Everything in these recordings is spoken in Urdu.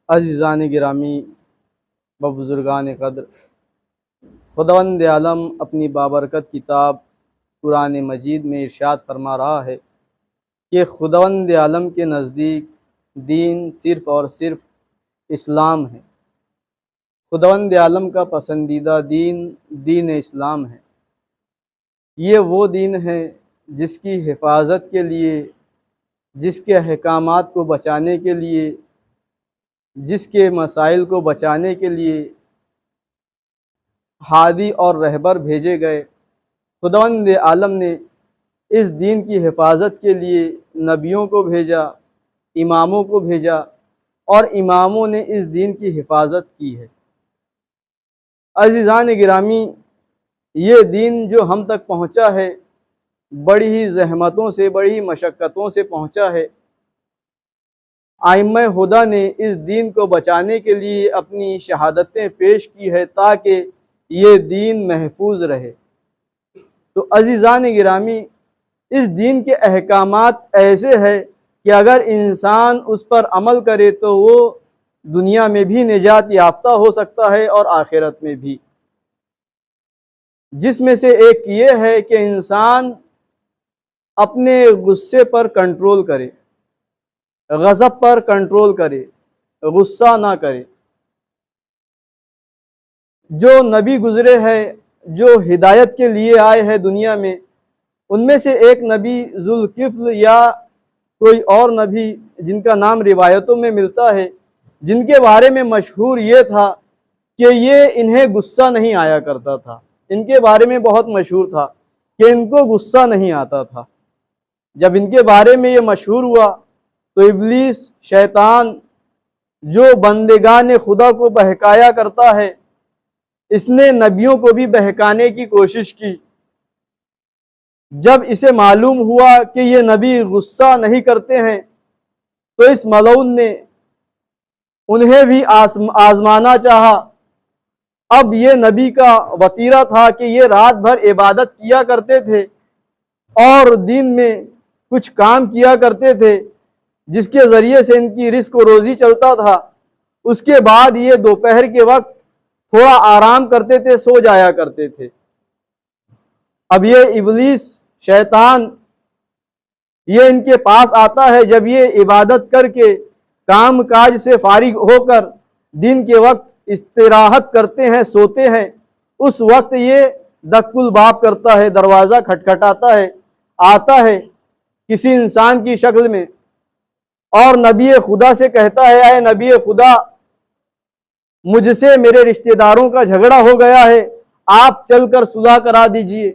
عزیزان گرامی و بزرگان قدر، خداوند عالم اپنی بابرکت کتاب قرآن مجید میں ارشاد فرما رہا ہے کہ خداوند عالم کے نزدیک دین صرف اور صرف اسلام ہے۔ خداوند عالم کا پسندیدہ دین اسلام ہے۔ یہ وہ دین ہے جس کی حفاظت کے لیے، جس کے احکامات کو بچانے کے لیے، جس کے مسائل کو بچانے کے لیے ہادی اور رہبر بھیجے گئے۔ خداوند عالم نے اس دین کی حفاظت کے لیے نبیوں کو بھیجا، اماموں کو بھیجا، اور اماموں نے اس دین کی حفاظت کی ہے۔ عزیزان گرامی، یہ دین جو ہم تک پہنچا ہے بڑی ہی زحمتوں سے، بڑی ہی مشقتوں سے پہنچا ہے۔ ائمہ خدا نے اس دین کو بچانے کے لیے اپنی شہادتیں پیش کی ہے تاکہ یہ دین محفوظ رہے۔ تو عزیزان گرامی، اس دین کے احکامات ایسے ہیں کہ اگر انسان اس پر عمل کرے تو وہ دنیا میں بھی نجات یافتہ ہو سکتا ہے اور آخرت میں بھی۔ جس میں سے ایک یہ ہے کہ انسان اپنے غصے پر کنٹرول کرے، غضب پر کنٹرول کرے، غصہ نہ کرے۔ جو نبی گزرے ہیں، جو ہدایت کے لیے آئے ہیں دنیا میں، ان میں سے ایک نبی ذوالکفل یا کوئی اور نبی جن کا نام روایتوں میں ملتا ہے، جن کے بارے میں مشہور یہ تھا کہ انہیں غصہ نہیں آیا کرتا تھا۔ ان کے بارے میں بہت مشہور تھا کہ ان کو غصہ نہیں آتا تھا۔ جب ان کے بارے میں یہ مشہور ہوا تو ابلیس، شیطان، جو بندگان خدا کو بہکایا کرتا ہے، اس نے نبیوں کو بھی بہکانے کی کوشش کی۔ جب اسے معلوم ہوا کہ یہ نبی غصہ نہیں کرتے ہیں تو اس ملعون نے انہیں بھی آزمانا چاہا۔ اب یہ نبی کا وتیرہ تھا کہ یہ رات بھر عبادت کیا کرتے تھے اور دین میں کچھ کام کیا کرتے تھے جس کے ذریعے سے ان کی رزق و روزی چلتا تھا۔ اس کے بعد یہ دوپہر کے وقت تھوڑا آرام کرتے تھے، سو جایا کرتے تھے۔ اب یہ ابلیس، شیطان، یہ ان کے پاس آتا ہے جب یہ عبادت کر کے کام کاج سے فارغ ہو کر دن کے وقت استراحت کرتے ہیں، سوتے ہیں۔ اس وقت یہ دق الباب کرتا ہے، دروازہ کھٹکھٹاتا ہے، آتا ہے کسی انسان کی شکل میں اور نبی خدا سے کہتا ہے، اے نبی خدا، مجھ سے میرے رشتہ داروں کا جھگڑا ہو گیا ہے، آپ چل کر صلح کرا دیجئے۔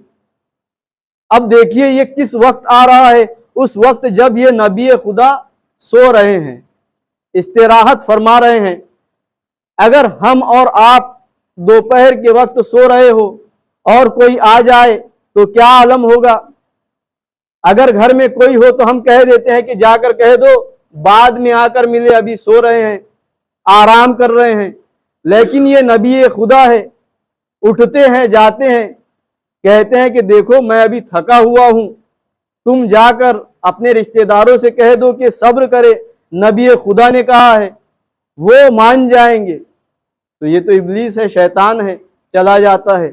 اب دیکھیے یہ کس وقت آ رہا ہے، اس وقت جب یہ نبی خدا سو رہے ہیں، استراحت فرما رہے ہیں۔ اگر ہم اور آپ دوپہر کے وقت سو رہے ہو اور کوئی آ جائے تو کیا عالم ہوگا؟ اگر گھر میں کوئی ہو تو ہم کہہ دیتے ہیں کہ جا کر کہہ دو بعد میں آ کر ملے، ابھی سو رہے ہیں، آرام کر رہے ہیں۔ لیکن یہ نبی خدا ہے، اٹھتے ہیں، جاتے ہیں، کہتے ہیں کہ دیکھو میں ابھی تھکا ہوا ہوں، تم جا کر اپنے رشتہ داروں سے کہہ دو کہ صبر کرے، نبی خدا نے کہا ہے، وہ مان جائیں گے۔ تو یہ تو ابلیس ہے، شیطان ہے، چلا جاتا ہے۔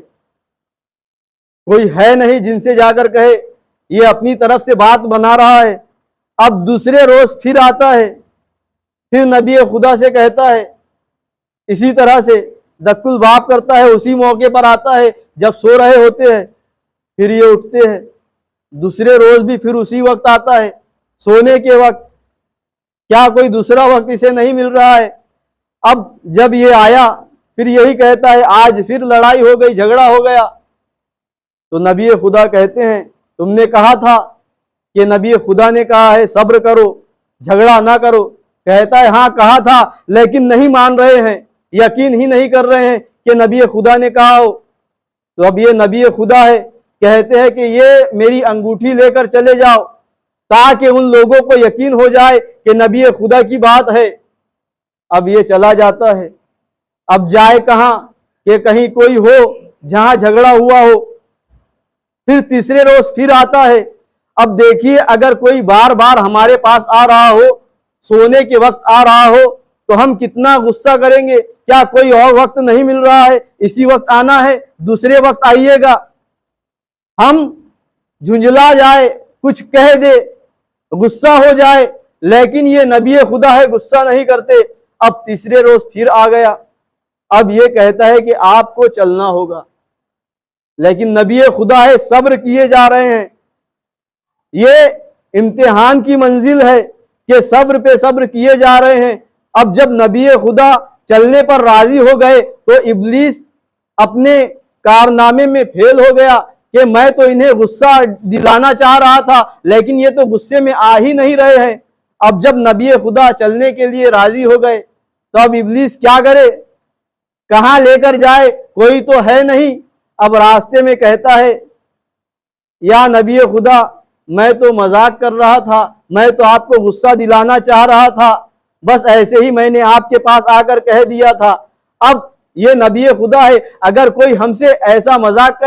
کوئی ہے نہیں جن سے جا کر کہے، یہ اپنی طرف سے بات بنا رہا ہے۔ اب دوسرے روز پھر آتا ہے، پھر نبی خدا سے کہتا ہے، اسی طرح سے دق الباب کرتا ہے، اسی موقع پر آتا ہے جب سو رہے ہوتے ہیں، پھر یہ اٹھتے ہیں۔ دوسرے روز بھی پھر اسی وقت آتا ہے، سونے کے وقت۔ کیا کوئی دوسرا وقت اسے نہیں مل رہا ہے؟ اب جب یہ آیا پھر یہی کہتا ہے، آج پھر لڑائی ہو گئی، جھگڑا ہو گیا۔ تو نبی خدا کہتے ہیں، تم نے کہا تھا کہ نبی خدا نے کہا ہے صبر کرو، جھگڑا نہ کرو۔ کہتا ہے ہاں کہا تھا، لیکن نہیں مان رہے ہیں، یقین ہی نہیں کر رہے ہیں کہ نبی خدا نے کہا ہو۔ تو اب یہ نبی خدا ہے، کہتے ہیں کہ یہ میری انگوٹھی لے کر چلے جاؤ تاکہ ان لوگوں کو یقین ہو جائے کہ نبی خدا کی بات ہے۔ اب یہ چلا جاتا ہے۔ اب جائے کہاں کہ کہیں کوئی ہو جہاں جھگڑا ہوا ہو۔ پھر تیسرے روز پھر آتا ہے۔ اب دیکھیے اگر کوئی بار بار ہمارے پاس آ رہا ہو، سونے کے وقت آ رہا ہو تو ہم کتنا غصہ کریں گے. کیا کوئی اور وقت نہیں مل رہا ہے؟ اسی وقت آنا ہے، دوسرے وقت آئیے گا. ہم جھنجلا جائے، کچھ کہہ دے، غصہ ہو جائے، لیکن یہ نبی خدا ہے، غصہ نہیں کرتے. اب تیسرے روز پھر آ گیا، اب یہ کہتا ہے کہ آپ کو چلنا ہوگا، لیکن نبی خدا ہے، صبر کیے جا رہے ہیں. یہ امتحان کی منزل ہے کہ صبر پہ صبر کیے جا رہے ہیں. اب جب نبی خدا چلنے پر راضی ہو گئے تو ابلیس اپنے کارنامے میں فیل ہو گیا کہ میں تو انہیں غصہ دلانا چاہ رہا تھا، لیکن یہ تو غصے میں آ ہی نہیں رہے ہیں. اب جب نبی خدا چلنے کے لیے راضی ہو گئے تو اب ابلیس کیا کرے، کہاں لے کر جائے، کوئی تو ہے نہیں. اب راستے میں کہتا ہے یا نبی خدا میں تو مذاق کر رہا تھا، میں تو آپ کو غصہ دلانا چاہ رہا تھا، بس ایسے ہی میں نے آپ کے پاس آ کر کہہ دیا تھا. اب یہ نبی خدا ہے، اگر کوئی ہم سے ایسا مذاق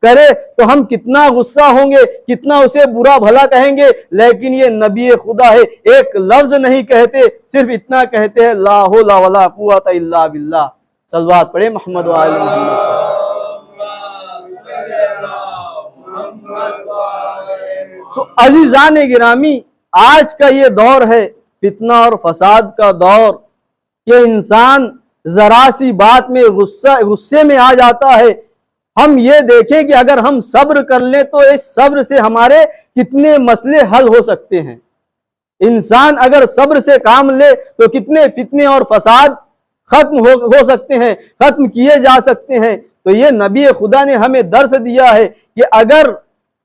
کرے تو ہم کتنا غصہ ہوں گے، کتنا اسے برا بھلا کہیں گے. لیکن یہ نبی خدا ہے، ایک لفظ نہیں کہتے، صرف اتنا کہتے ہیں لا حول ولا قوت الا باللہ. صلوات پڑھے محمد و آل محمد. تو عزیزان گرامی، آج کا یہ دور ہے فتنہ اور فساد کا دور کہ انسان ذرا سی بات میں غصے میں آ جاتا ہے. ہم یہ دیکھیں کہ اگر ہم صبر کر لیں تو اس صبر سے ہمارے کتنے مسئلے حل ہو سکتے ہیں. انسان اگر صبر سے کام لے تو کتنے فتنے اور فساد ختم ہو سکتے ہیں، ختم کیے جا سکتے ہیں. تو یہ نبی خدا نے ہمیں درس دیا ہے کہ اگر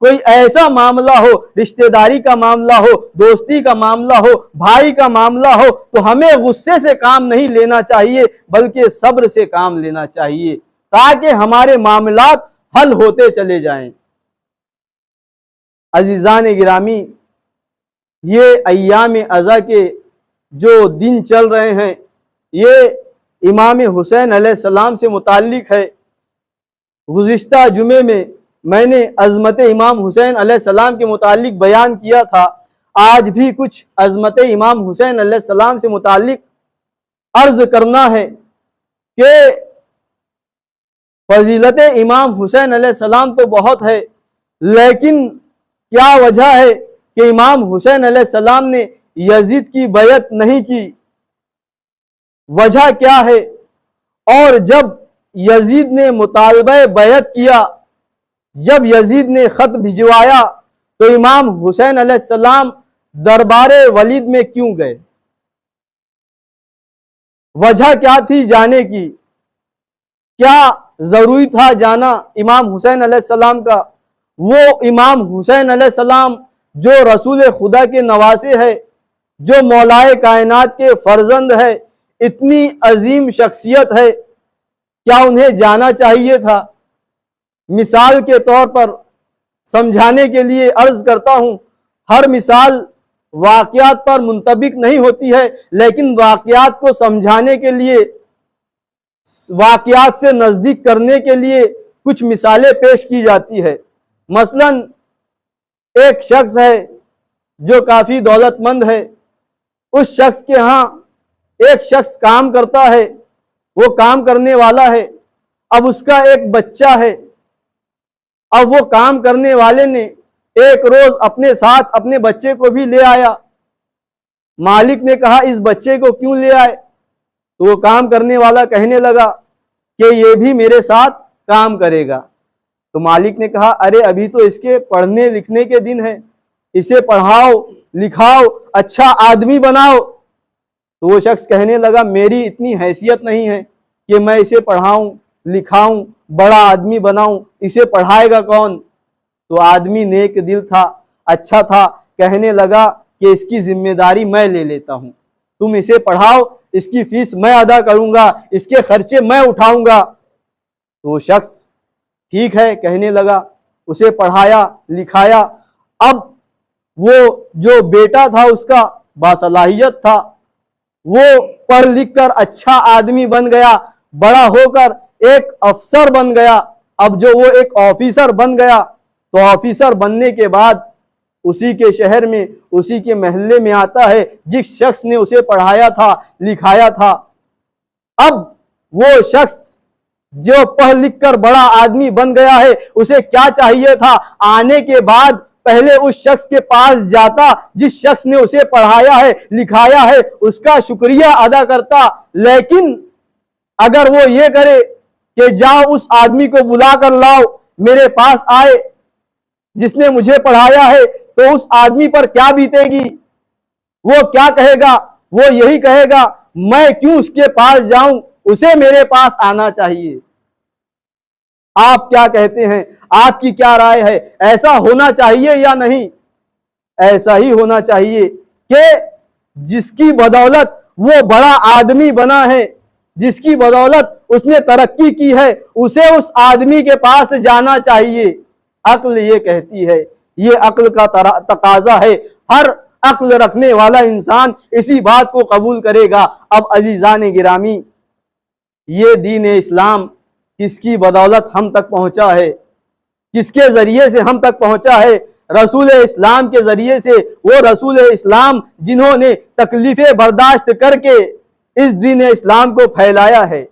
کوئی ایسا معاملہ ہو، رشتہ داری کا معاملہ ہو، دوستی کا معاملہ ہو، بھائی کا معاملہ ہو، تو ہمیں غصے سے کام نہیں لینا چاہیے بلکہ صبر سے کام لینا چاہیے تاکہ ہمارے معاملات حل ہوتے چلے جائیں. عزیزان گرامی، یہ ایام عزا کے جو دن چل رہے ہیں یہ امام حسین علیہ السلام سے متعلق ہے. گزشتہ جمعے میں میں نے عظمت امام حسین علیہ السلام کے متعلق بیان کیا تھا. آج بھی کچھ عظمت امام حسین علیہ السلام سے متعلق عرض کرنا ہے کہ فضیلت امام حسین علیہ السلام تو بہت ہے، لیکن کیا وجہ ہے کہ امام حسین علیہ السلام نے یزید کی بیعت نہیں کی؟ وجہ کیا ہے؟ اور جب یزید نے مطالبہ بیعت کیا، جب یزید نے خط بھجوایا تو امام حسین علیہ السلام دربار ولید میں کیوں گئے؟ وجہ کیا تھی جانے کی؟ کیا ضروری تھا جانا امام حسین علیہ السلام کا؟ وہ امام حسین علیہ السلام جو رسول خدا کے نواسے ہے، جو مولائے کائنات کے فرزند ہے، اتنی عظیم شخصیت ہے، کیا انہیں جانا چاہیے تھا؟ مثال کے طور پر سمجھانے کے لیے عرض کرتا ہوں، ہر مثال واقعات پر منطبق نہیں ہوتی ہے، لیکن واقعات کو سمجھانے کے لیے، واقعات سے نزدیک کرنے کے لیے کچھ مثالیں پیش کی جاتی ہے. مثلا ایک شخص ہے جو کافی دولت مند ہے، اس شخص کے ہاں ایک شخص کام کرتا ہے، وہ کام کرنے والا ہے. اب اس کا ایک بچہ ہے. اب وہ کام کرنے والے نے ایک روز اپنے ساتھ اپنے بچے کو بھی لے آیا. مالک نے کہا اس بچے کو کیوں لے آئے؟ تو وہ کام کرنے والا کہنے لگا کہ یہ بھی میرے ساتھ کام کرے گا. تو مالک نے کہا ارے ابھی تو اس کے پڑھنے لکھنے کے دن ہیں، اسے پڑھاؤ لکھاؤ، اچھا آدمی بناؤ. تو وہ شخص کہنے لگا میری اتنی حیثیت نہیں ہے کہ میں اسے پڑھاؤں لکھاؤں، بڑا آدمی بناؤں، اسے پڑھائے گا کون؟ تو آدمی نیک دل تھا، اچھا تھا، کہنے لگا کہ اس کی ذمہ داری میں لے لیتا ہوں، تم اسے پڑھاؤ، اس کی فیس میں ادا کروں گا، اس کے خرچے میں اٹھاؤں گا. تو وہ شخص ٹھیک ہے کہنے لگا، اسے پڑھایا لکھایا. اب وہ جو بیٹا تھا اس کا باصلاحیت تھا، وہ پڑھ لکھ کر اچھا آدمی بن گیا، بڑا ہو کر ایک افسر بن گیا. اب جو وہ ایک آفیسر بن گیا تو آفیسر بننے کے بعد اسی کے شہر میں اسی کے محلے میں آتا ہے جس شخص نے اسے پڑھایا تھا لکھایا تھا۔ اب وہ شخص جو پڑھ لکھ کر بڑا آدمی بن گیا ہے اسے کیا چاہیے تھا؟ آنے کے بعد پہلے اس شخص کے پاس جاتا جس شخص نے اسے پڑھایا ہے لکھایا ہے، اس کا شکریہ ادا کرتا۔ لیکن اگر وہ یہ کرے کہ جاؤ اس آدمی کو بلا کر لاؤ، میرے پاس آئے جس نے مجھے پڑھایا ہے، تو اس آدمی پر کیا بیتے گی؟ وہ کیا کہے گا؟ وہ یہی کہے گا میں کیوں اس کے پاس جاؤں، اسے میرے پاس آنا چاہیے۔ آپ کیا کہتے ہیں؟ آپ کی کیا رائے ہے؟ ایسا ہونا چاہیے یا نہیں؟ ایسا ہی ہونا چاہیے کہ جس کی بدولت وہ بڑا آدمی بنا ہے، جس کی بدولت اس نے ترقی کی ہے، اسے اس آدمی کے پاس جانا چاہیے۔ عقل یہ کہتی ہے، یہ عقل کا تقاضا ہے، ہر عقل رکھنے والا انسان اسی بات کو قبول کرے گا۔ اب عزیزان گرامی، یہ دین اسلام کس کی بدولت ہم تک پہنچا ہے؟ کس کے ذریعے سے ہم تک پہنچا ہے؟ رسول اسلام کے ذریعے سے۔ وہ رسول اسلام جنہوں نے تکلیفیں برداشت کر کے اس دین اسلام کو پھیلایا ہے۔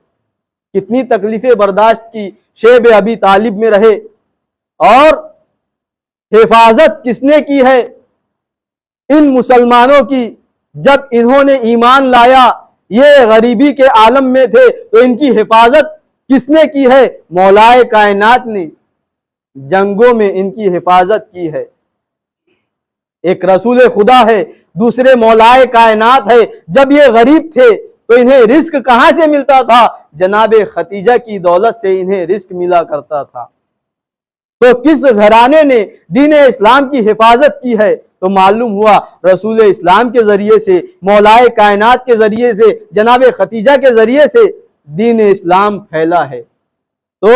کتنی تکلیفیں برداشت کی، شیب ابی طالب میں رہے، اور حفاظت کس نے کی ہے ان مسلمانوں کی؟ جب انہوں نے ایمان لایا، یہ غریبی کے عالم میں تھے، تو ان کی حفاظت کس نے کی ہے؟ مولائے کائنات نے جنگوں میں ان کی حفاظت کی ہے۔ ایک رسول خدا ہے، دوسرے مولائے کائنات ہے۔ جب یہ غریب تھے تو انہیں رزق کہاں سے ملتا تھا؟ جناب خدیجہ کی دولت سے انہیں رزق ملا کرتا تھا۔ تو کس گھرانے نے دین اسلام کی حفاظت کی ہے؟ تو معلوم ہوا رسول اسلام کے ذریعے سے، مولائے کائنات کے ذریعے سے، جناب خدیجہ کے ذریعے سے دین اسلام پھیلا ہے۔ تو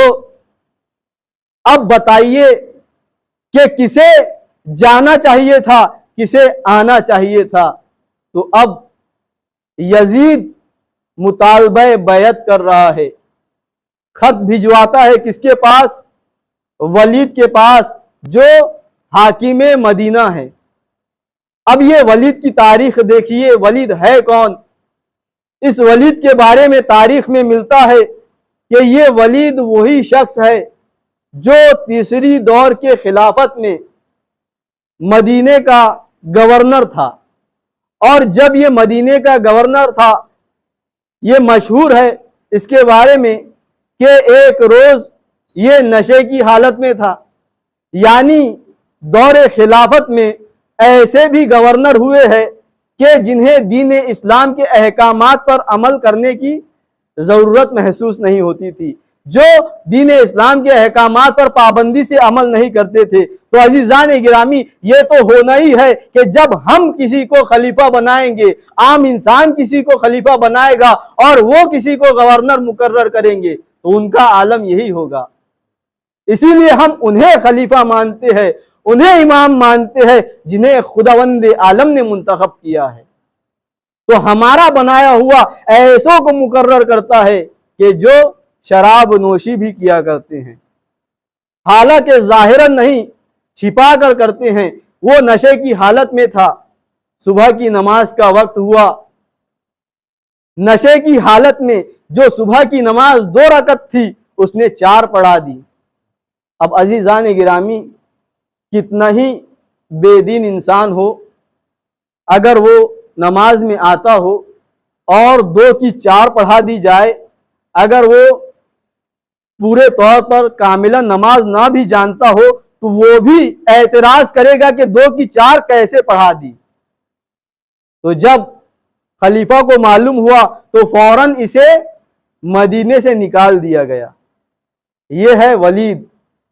اب بتائیے کہ کسے جانا چاہیے تھا، کسے آنا چاہیے تھا؟ تو اب یزید مطالبہ بیعت کر رہا ہے، خط بھجواتا ہے کس کے پاس؟ ولید کے پاس، جو حاکم مدینہ ہے۔ اب یہ ولید کی تاریخ دیکھیے، ولید ہے کون؟ اس ولید کے بارے میں تاریخ میں ملتا ہے کہ یہ ولید وہی شخص ہے جو تیسری دور کے خلافت میں مدینے کا گورنر تھا۔ اور جب یہ مدینے کا گورنر تھا، یہ مشہور ہے اس کے بارے میں کہ ایک روز یہ نشے کی حالت میں تھا۔ یعنی دور خلافت میں ایسے بھی گورنر ہوئے ہیں کہ جنہیں دین اسلام کے احکامات پر عمل کرنے کی ضرورت محسوس نہیں ہوتی تھی، جو دین اسلام کے احکامات پر پابندی سے عمل نہیں کرتے تھے۔ تو عزیزان گرامی، یہ تو ہونا ہی ہے کہ جب ہم کسی کو خلیفہ بنائیں گے، عام انسان کسی کو خلیفہ بنائے گا اور وہ کسی کو گورنر مقرر کریں گے، تو ان کا عالم یہی ہوگا۔ اسی لیے ہم انہیں خلیفہ مانتے ہیں، انہیں امام مانتے ہیں جنہیں خداوند عالم نے منتخب کیا ہے۔ تو ہمارا بنایا ہوا ایسوں کو مقرر کرتا ہے کہ جو شراب نوشی بھی کیا کرتے ہیں، حالانکہ ظاہراً نہیں، چھپا کر کرتے ہیں۔ وہ نشے کی حالت میں تھا، صبح کی نماز کا وقت ہوا، نشے کی حالت میں جو صبح کی نماز 2 رکعت تھی اس نے 4 پڑھا دی۔ اب عزیزان گرامی، کتنا ہی بے دین انسان ہو، اگر وہ نماز میں آتا ہو اور 2 کی 4 پڑھا دی جائے، اگر وہ پورے طور پر کاملا نماز نہ بھی جانتا ہو تو وہ بھی اعتراض کرے گا کہ 2 کی 4 کیسے پڑھا دی۔ تو جب خلیفہ کو معلوم ہوا تو فوراً اسے مدینے سے نکال دیا گیا۔ یہ ہے ولید،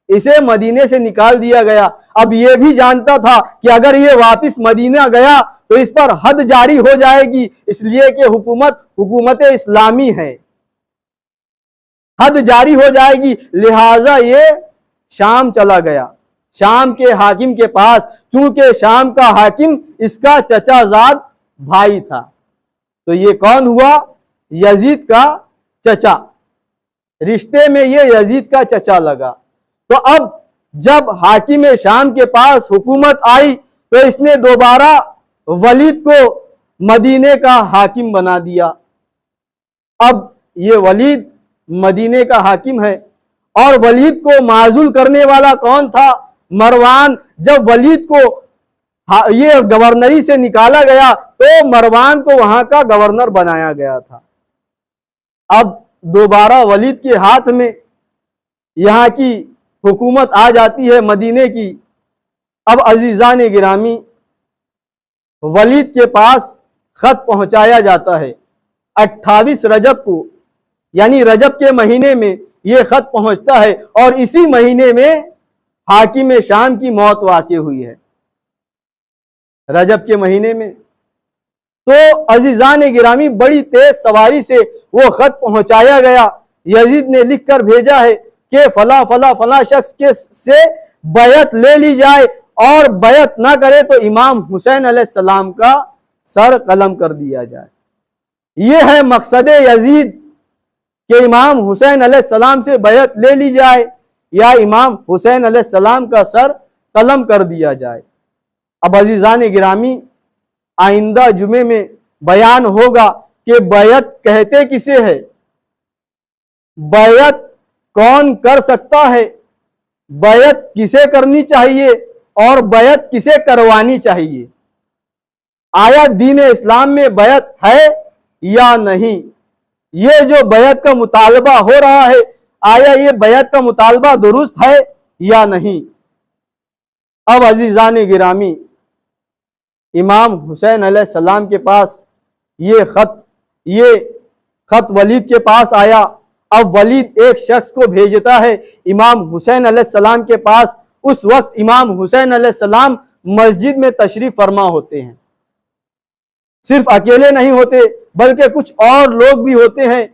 اسے مدینے سے نکال دیا گیا۔ اب یہ بھی جانتا تھا کہ اگر یہ واپس مدینہ گیا تو اس پر حد جاری ہو جائے گی، اس لیے کہ حکومت اسلامی ہے، حد جاری ہو جائے گی، لہٰذا یہ شام چلا گیا، شام کے حاکم کے پاس، چونکہ شام کا حاکم اس کا چچا زاد بھائی تھا۔ تو یہ کون ہوا؟ یزید کا چچا، رشتے میں یہ یزید کا چچا لگا۔ تو اب جب حاکم شام کے پاس حکومت آئی تو اس نے دوبارہ ولید کو مدینے کا حاکم بنا دیا۔ اب یہ ولید مدینے کا حاکم ہے، اور ولید کو معزول کرنے والا کون تھا؟ مروان۔ جب ولید کو یہ گورنری سے نکالا گیا تو مروان کو وہاں کا گورنر بنایا گیا تھا۔ اب دوبارہ ولید کے ہاتھ میں یہاں کی حکومت آ جاتی ہے مدینے کی۔ اب عزیزان گرامی، ولید کے پاس خط پہنچایا جاتا ہے 28 رجب کو، یعنی رجب کے مہینے میں یہ خط پہنچتا ہے، اور اسی مہینے میں حاکم شام کی موت واقع ہوئی ہے، رجب کے مہینے میں۔ تو عزیزان گرامی، بڑی تیز سواری سے وہ خط پہنچایا گیا۔ یزید نے لکھ کر بھیجا ہے کہ فلاں فلاں فلاں شخص کے سے بیعت لے لی جائے، اور بیعت نہ کرے تو امام حسین علیہ السلام کا سر قلم کر دیا جائے۔ یہ ہے مقصد یزید کہ امام حسین علیہ السلام سے بیعت لے لی جائے یا امام حسین علیہ السلام کا سر قلم کر دیا جائے۔ اب عزیزان گرامی، آئندہ جمعے میں بیان ہوگا کہ بیعت کہتے کسے ہے، بیعت کون کر سکتا ہے، بیعت کسے کرنی چاہیے، اور بیعت کسے کروانی چاہیے۔ آیا دین اسلام میں بیعت ہے یا نہیں؟ یہ جو بیعت کا مطالبہ ہو رہا ہے، آیا یہ بیعت کا مطالبہ درست ہے یا نہیں؟ اب عزیزان گرامی، امام حسین علیہ السلام کے پاس یہ خط ولید کے پاس آیا۔ اب ولید ایک شخص کو بھیجتا ہے امام حسین علیہ السلام کے پاس۔ اس وقت امام حسین علیہ السلام مسجد میں تشریف فرما ہوتے ہیں۔ صرف اکیلے نہیں ہوتے بلکہ کچھ اور لوگ بھی ہوتے ہیں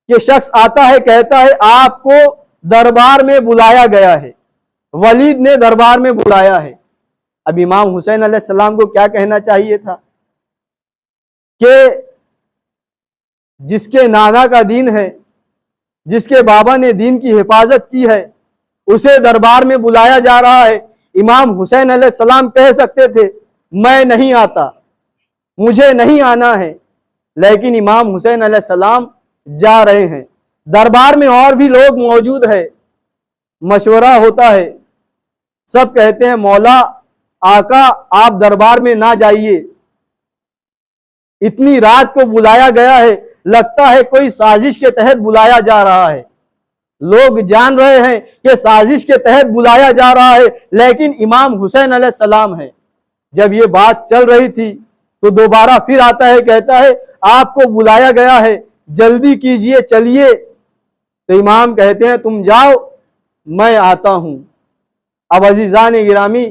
کہ شخص آتا ہے، کہتا ہے آپ کو دربار میں بلایا گیا ہے، ولید نے دربار میں بلایا ہے۔ اب امام حسین علیہ السلام کو کیا کہنا چاہیے تھا کہ جس کے نانا کا دین ہے، جس کے بابا نے دین کی حفاظت کی ہے، اسے دربار میں بلایا جا رہا ہے۔ امام حسین علیہ السلام کہہ سکتے تھے میں نہیں آتا، مجھے نہیں آنا ہے، لیکن امام حسین علیہ السلام جا رہے ہیں۔ دربار میں اور بھی لوگ موجود ہیں، مشورہ ہوتا ہے، سب کہتے ہیں مولا آقا آپ دربار میں نہ جائیے، اتنی رات کو بلایا گیا ہے، لگتا ہے کوئی سازش کے تحت بلایا جا رہا ہے۔ لوگ جان رہے ہیں کہ سازش کے تحت بلایا جا رہا ہے، لیکن امام حسین علیہ السلام ہے۔ جب یہ بات چل رہی تھی تو دوبارہ پھر آتا ہے، کہتا ہے آپ کو بلایا گیا ہے، جلدی کیجئے چلیے۔ تو امام کہتے ہیں تم جاؤ، میں آتا ہوں۔ اب عزیزان گرامی،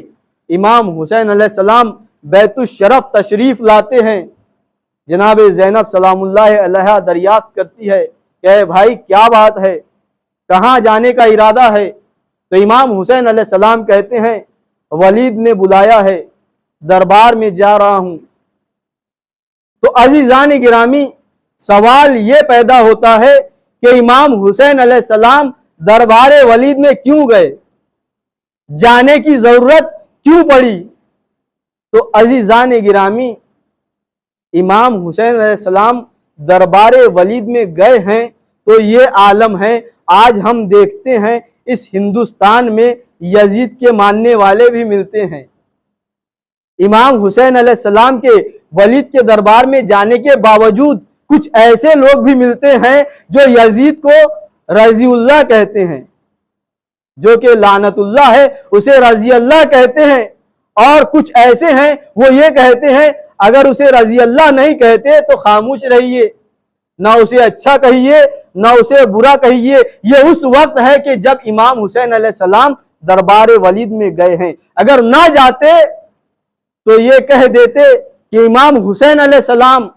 امام حسین علیہ السلام بیت الشرف تشریف لاتے ہیں۔ جناب زینب سلام اللہ علیہا دریافت کرتی ہے کہ اے بھائی کیا بات ہے، کہاں جانے کا ارادہ ہے؟ تو امام حسین علیہ السلام کہتے ہیں ولید نے بلایا ہے، دربار میں جا رہا ہوں۔ تو عزیزان گرامی، سوال یہ پیدا ہوتا ہے کہ امام حسین علیہ السلام دربار ولید میں کیوں گئے، جانے کی ضرورت کیوں پڑی؟ تو عزیزان گرامی، امام حسین علیہ السلام دربار ولید میں گئے ہیں تو یہ عالم ہے۔ آج ہم دیکھتے ہیں اس ہندوستان میں یزید کے ماننے والے بھی ملتے ہیں۔ امام حسین علیہ السلام کے ولید کے دربار میں جانے کے باوجود کچھ ایسے لوگ بھی ملتے ہیں جو یزید کو رضی اللہ کہتے ہیں، جو کہ لعنت اللہ ہے اسے رضی اللہ کہتے ہیں، اور کچھ ایسے ہیں وہ یہ کہتے ہیں اگر اسے رضی اللہ نہیں کہتے تو خاموش رہیے، نہ اسے اچھا کہیے نہ اسے برا کہیے۔ یہ اس وقت ہے کہ جب امام حسین علیہ السلام دربار ولید میں گئے ہیں۔ اگر نہ جاتے تو یہ کہہ دیتے کہ امام حسین علیہ السلام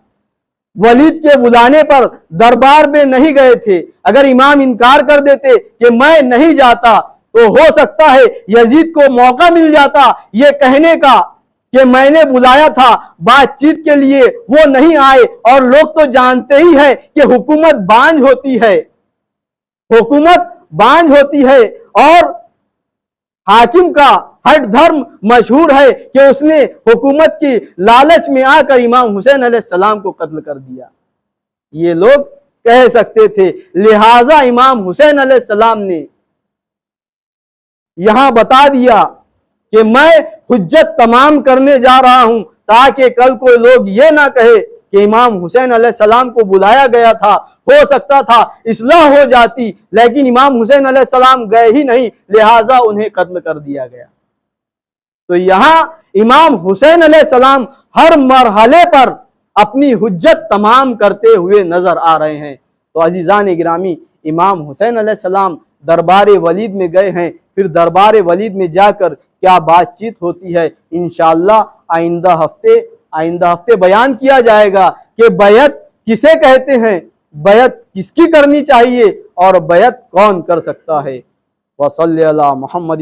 ولید کے بلانے پر دربار میں نہیں گئے تھے۔ اگر امام انکار کر دیتے کہ میں نہیں جاتا تو ہو سکتا ہے یزید کو موقع مل جاتا یہ کہنے کا کہ میں نے بلایا تھا بات چیت کے لیے، وہ نہیں آئے۔ اور لوگ تو جانتے ہی ہیں کہ حکومت بانجھ ہوتی ہے، حکومت بانجھ ہوتی ہے، اور ہٹ دھرم مشہور ہے کہ اس نے حکومت کی لالچ میں آ کر امام حسین علیہ السلام کو قتل کر دیا، یہ لوگ کہہ سکتے تھے۔ لہٰذا امام حسین علیہ السلام نے یہاں بتا دیا کہ میں حجت تمام کرنے جا رہا ہوں، تاکہ کل کوئی لوگ یہ نہ کہے کہ امام حسین علیہ السلام کو بلایا گیا تھا، ہو سکتا تھا اصلاح ہو جاتی، لیکن امام حسین علیہ السلام گئے ہی نہیں، لہٰذا انہیں قتل کر دیا گیا۔ تو یہاں امام حسین علیہ السلام ہر مرحلے پر اپنی حجت تمام کرتے ہوئے نظر آ رہے ہیں۔ تو عزیزان گرامی، امام حسین علیہ السلام دربار ولید میں گئے ہیں، پھر دربار ولید میں جا کر کیا بات چیت ہوتی ہے انشاءاللہ آئندہ ہفتے بیان کیا جائے گا کہ بیعت کسے کہتے ہیں، بیعت کس کی کرنی چاہیے اور بیعت کون کر سکتا ہے۔ وصلی علی محمد